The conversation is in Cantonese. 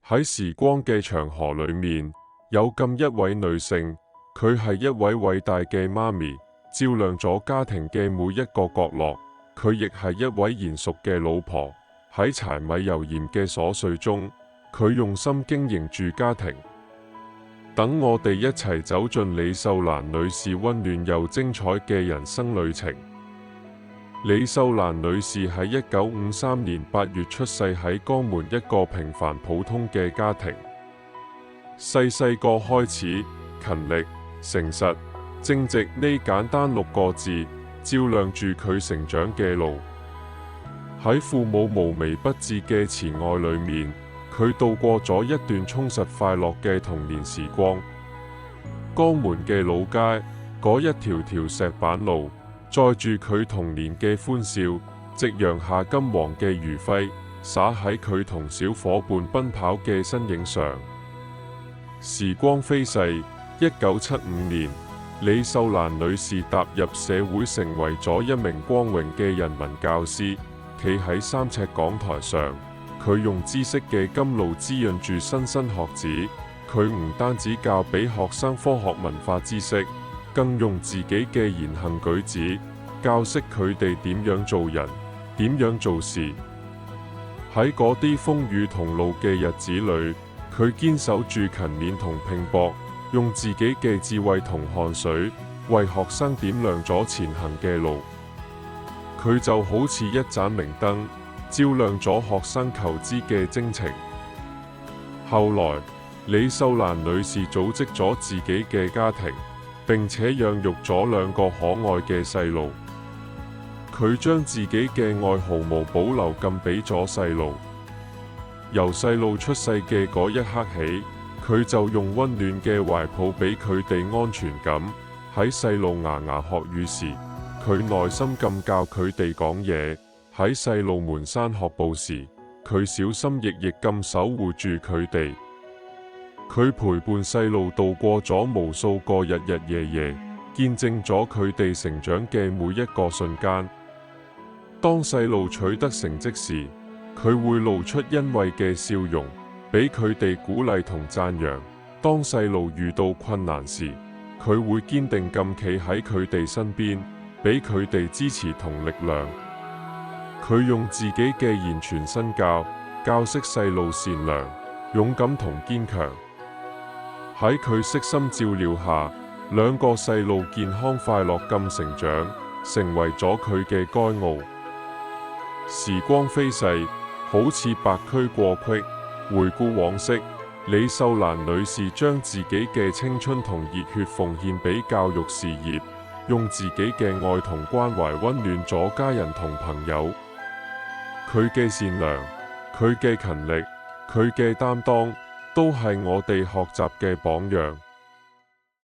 喺時光嘅長河裏面，有咁一位女性，佢係一位偉大嘅媽咪，照亮咗家庭嘅每一個角落。佢亦係一位賢淑嘅老婆，喺柴米油鹽嘅瑣碎中，佢用心經營住家庭。等我哋一齊走進李秀蘭女士溫暖又精彩嘅人生旅程。李秀蘭女士喺1953年8月出世喺江門一個平凡普通嘅家庭。細個開始，勤力、誠實、正直呢簡單6個字，照亮住佢成長嘅路。喺父母無微不至嘅慈愛裏面，佢度過咗一段充實快樂嘅童年時光。江門嘅老街，嗰一條條石板路，載住佢童年嘅歡笑，夕陽下金黃嘅餘暉，灑喺佢同小伙伴奔跑嘅身影上。時光飛逝，1975年，李秀蘭女士踏入社會，成為咗一名光榮嘅人民教師。企喺3尺講台上，佢用知識嘅甘露滋潤住莘莘學子。佢唔單止教俾學生科學文化知識，更用自己嘅言行舉止，教識佢哋點樣做人，點樣做事。喺嗰啲風雨同路嘅日子裏，佢堅守住勤勉同拼搏，用自己嘅智慧同汗水，為學生點亮咗前行嘅路。佢就好似一盞明燈，照亮咗學生求知嘅征程。後來，李秀蘭女士組織咗自己嘅家庭，並且養育咗2個可愛嘅細路。佢將自己嘅愛毫無保留咁俾咗細路。由細路出世嘅嗰一刻起，佢就用溫暖嘅懷抱俾佢哋安全感。喺細路牙牙學語時，佢耐心咁教佢哋講嘢；喺細路蹣跚學步時，佢小心翼翼咁守護住佢哋。佢陪伴細路度過咗無數個日日夜夜，見證咗佢哋成長嘅每一個瞬間。當細路取得成績時，佢會露出欣慰嘅笑容，俾佢哋鼓勵同讚揚。當細路遇到困難時，佢會堅定咁企喺佢哋身邊，俾佢哋支持同力量。佢用自己嘅言傳身教，教識細路善良、勇敢同堅強。喺佢悉心照料下，2個細路健康快樂咁成長，成為咗佢嘅驕傲。時光飛逝，好似白駒過隙。回顧往昔，李秀蘭女士將自己嘅青春同熱血奉獻俾教育事業，用自己嘅愛同關懷溫暖咗家人同朋友。佢嘅善良，佢嘅勤力，佢嘅擔當，都係我哋學習嘅榜樣。